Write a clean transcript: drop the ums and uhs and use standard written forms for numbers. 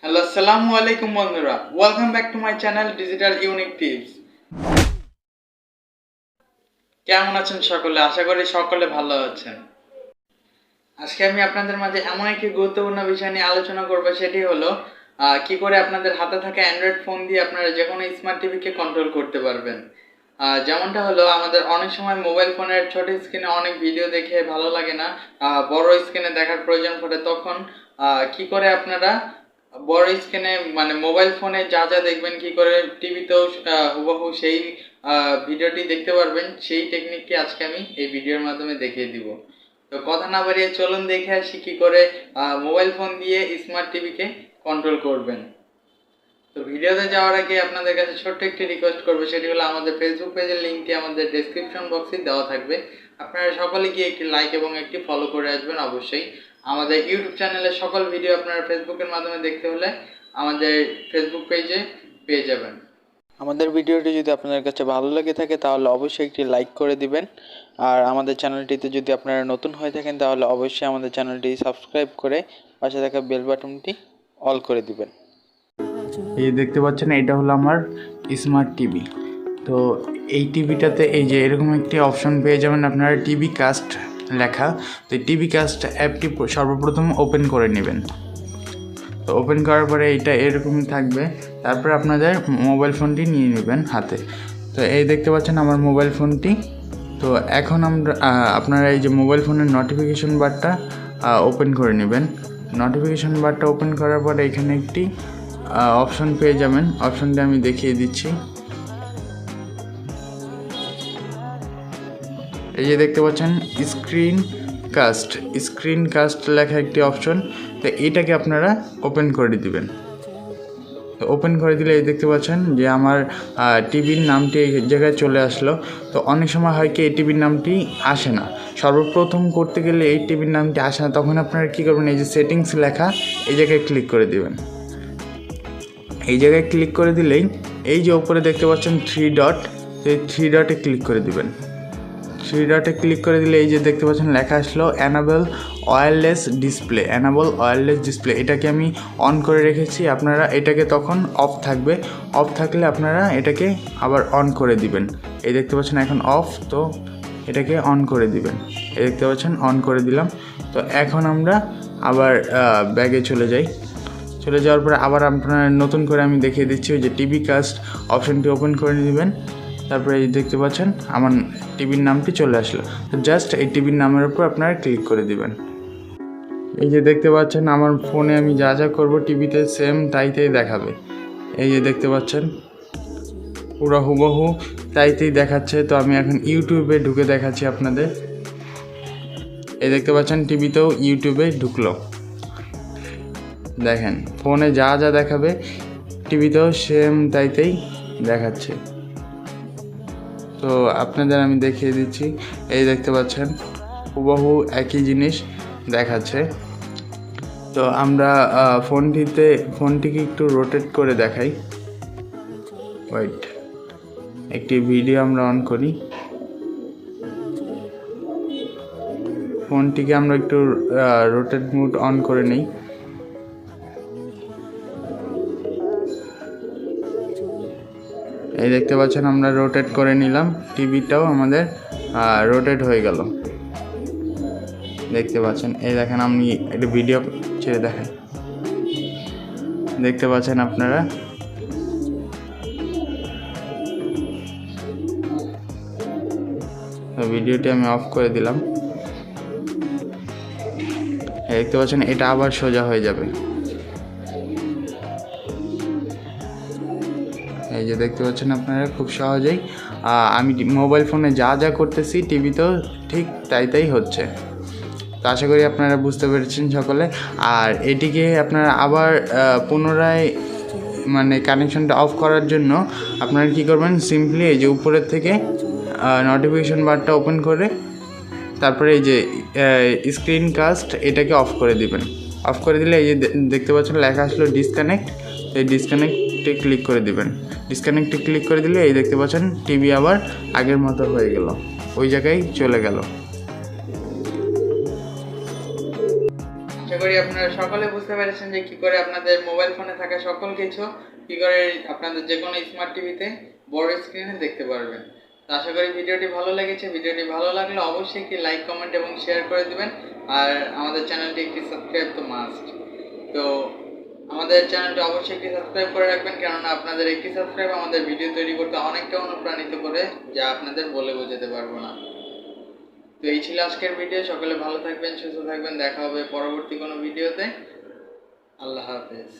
Hello আসসালামু আলাইকুম বন্ধুরা, welcome back to my channel digital unique tips. কেমন আছেন সকলে? আশা করি সকলে ভালো আছেন। আজকে আমি আপনাদের মাঝে এমন একটি গুরুত্বপূর্ণ বিষয় নিয়ে আলোচনা করব, সেটি হলো কি করে আপনাদের হাতে থাকা অ্যান্ড্রয়েড ফোন দিয়ে আপনারা যে কোনো স্মার্ট টিভিকে কন্ট্রোল করতে পারবেন। যেমনটা হলো, আমাদের অনেক সময় মোবাইল ফোনের ছোট স্ক্রিনে অনেক ভিডিও দেখে ভালো লাগে না, বড় স্ক্রিনে দেখার প্রয়োজন পড়ে। তখন কি করে আপনারা বড় স্ক্রিনে মানে মোবাইল ফোনে যা যা দেখবেন কি করে টিভিতেও হুবহু সেই ভিডিওটি দেখতে পারবেন, সেই টেকনিকটি আজকে আমি এই ভিডিওর মাধ্যমে দেখিয়ে দিব। তো কথা না বাড়িয়ে চলুন দেখে আসি কি করে মোবাইল ফোন দিয়ে স্মার্ট টিভিকে কন্ট্রোল করবেন। তো ভিডিওতে যাওয়ার আগে আপনাদের কাছে ছোট্ট একটি রিকোয়েস্ট করবো, সেটি হলো আমাদের ফেসবুক পেজের লিঙ্কটি আমাদের ডেসক্রিপশন বক্সে দেওয়া থাকবে। আপনারা সকলে গিয়ে একটি লাইক এবং একটি ফলো করে আসবেন। অবশ্যই আমাদের ইউটিউব চ্যানেলের সকল ভিডিও আপনারা ফেসবুকের মাধ্যমে দেখতে হলে আমাদের ফেসবুক পেজে পেয়ে যাবেন। আমাদের ভিডিওটি যদি আপনাদের কাছে ভালো লেগে থাকে তাহলে অবশ্যই একটি লাইক করে দিবেন। আর আমাদের চ্যানেলটিতে যদি আপনারা নতুন হয়ে থাকেন তাহলে অবশ্যই আমাদের চ্যানেলটি সাবস্ক্রাইব করে পাশে থাকা বেল বাটনটি অল করে দিবেন। এই দেখতে পাচ্ছেন, এটা হলো আমার স্মার্ট টিভি। তো এই টিভিটাতে এই যে এরকম একটি অপশন পেয়ে যাবেন আপনারা, টিভি কাস্ট লেখা। তো এই টিভি কাস্ট অ্যাপটি সর্বপ্রথম ওপেন করে নেবেন। তো ওপেন করার পরে এইটা এরকমই থাকবে। তারপরে আপনাদের মোবাইল ফোনটি নিয়ে নেবেন হাতে। তো এই দেখতে পাচ্ছেন আমার মোবাইল ফোনটি। তো এখন আপনারা এই যে মোবাইল ফোনের নোটিফিকেশন বারটা ওপেন করে নেবেন। নোটিফিকেশন বারটা ওপেন করার পরে এখানে একটি অপশন পেয়ে যাবেন। অপশনটা আমি দেখিয়ে দিচ্ছি। এই যে দেখতে পাচ্ছেন স্ক্রিন কাস্ট লেখা একটি অপশন। তো এইটাকে আপনারা ওপেন করে দিবেন। তো ওপেন করে দিলে এই দেখতে পাচ্ছেন যে আমার টিভির নামটি এই জায়গায় চলে আসলো। তো অনেক সময় হয় কি এই টিভির নামটি আসে না, সর্বপ্রথম করতে গেলে এই টিভির নামটি আসে না। তখন আপনারা কী করবেন, এই যে সেটিংস লেখা এই জায়গায় ক্লিক করে দিবেন। এই জায়গায় ক্লিক করে দিলেই এই যে ওপরে দেখতে পাচ্ছেন 3 ডট, এই 3 ডটে ক্লিক করে দিবেন। 3 ডটে ক্লিক করে দিলে এই যে দেখতে পাচ্ছেন লেখা আসলো অ্যানাবল ওয়্যারলেস ডিসপ্লে। এটাকে আমি অন করে রেখেছি। আপনারা এটাকে তখন অফ থাকবে, অফ থাকলে আপনারা এটাকে আবার অন করে দিবেন। এই দেখতে পাচ্ছেন এখন অফ, তো এটাকে অন করে দিবেন। এই দেখতে পাচ্ছেন অন করে দিলাম। তো এখন আমরা আবার ব্যাগে চলে যাওয়ার পরে আবার আপনারা নতুন করে আমি দেখিয়ে দিচ্ছি। ওই যে টিভি কাস্ট অপশনটি ওপেন করে নেবেন। তারপরে এই দেখতে পাচ্ছেন আমার টিভির নামটি চলে আসলো। তো জাস্ট এই টিভির নামের উপর আপনারা ক্লিক করে দিবেন। এই যে দেখতে পাচ্ছেন আমার ফোনে আমি যা যা করবো টিভিতে সেম তাইতেই দেখাবে। এই যে দেখতে পাচ্ছেন পুরো হুবহু তাইতেই দেখাচ্ছে। তো আমি এখন ইউটিউবে ঢুকে দেখাচ্ছি আপনাদের। এই দেখতে পাচ্ছেন টিভিতেও ইউটিউবে ঢুকলো। দেখেন ফোনে যা যা দেখাবে টিভিতেও সেম তাইতেই দেখাচ্ছে। তো আপনাদের আমি দেখিয়ে দিচ্ছি। এই দেখতে পাচ্ছেন হুবহু একই জিনিস দেখাচ্ছে। তো আমরা ফোনটিকে একটু রোটেট করে দেখাই। ওয়েট, একটি ভিডিও আমরা অন করি। ফোনটিকে আমরা একটু রোটেট মোড অন করে নিই। এই দেখতে পাচ্ছেন আমরা রোটেট করে নিলাম, টিভিটাও আমাদের রোটেট হয়ে গেল। দেখতে পাচ্ছেন, এই দেখেন আমি একটা ভিডিও ছেড়ে দেখাই। দেখতে পাচ্ছেন আপনারা ভিডিওটি আমি অফ করে দিলাম। দেখতে পাচ্ছেন এটা আবার সোজা হয়ে যাবে। এই যে দেখতে পাচ্ছেন আপনারা খুব সহজেই আমি মোবাইল ফোনে যা যা করতেছি টিভিতেও ঠিক তাই হচ্ছে। তো আশা করি আপনারা বুঝতে পেরেছেন সকলে। আর এটিকে আপনারা আবার পুনরায় মানে কানেকশনটা অফ করার জন্য আপনারা কী করবেন, সিম্পলি এই যে উপরের থেকে নোটিফিকেশন বারটা ওপেন করে তারপরে এই যে স্ক্রিন কাস্ট এটাকে অফ করে দিবেন। অফ করে দিলে এই যে দেখতে পাচ্ছেন লেখা আসলো ডিসকানেক্ট। এই ডিসকানেক্টে ক্লিক করে দিবেন। ডিসকানেক্টে ক্লিক করে দিলে এই দেখতে পাচ্ছেন টিভি আবার আগের মতো হয়ে গেল, ওই জায়গায় চলে গেল। আশা করি করি আপনারা সকলে বুঝতে পেরেছেন যে কি করে আপনাদের মোবাইল ফোনে থাকা সকল কিছু কি করে আপনাদের যে কোনো স্মার্ট টিভিতে বড় স্ক্রিনে দেখতে পারবেন। তো আশা করি ভিডিওটি ভালো লেগেছে। ভিডিওটি ভালো লাগলে অবশ্যই একটি লাইক, কমেন্ট এবং শেয়ার করে দিবেন। আর আমাদের চ্যানেলটি একটি সাবস্ক্রাইব তো মাস্ট। তো আমাদের চ্যানেলটি অবশ্যই একটি সাবস্ক্রাইব করে রাখবেন, কেননা আপনাদের একটি সাবস্ক্রাইব আমাদের ভিডিও তৈরি করতে অনেকটা অনুপ্রাণিত করে, যা আপনাদের বলে বোঝাতে পারবো না। তো এই ছিল আজকের ভিডিও। সকলে ভালো থাকবেন, সুস্থ থাকবেন। দেখা হবে পরবর্তী কোনো ভিডিওতে। আল্লাহ হাফেজ।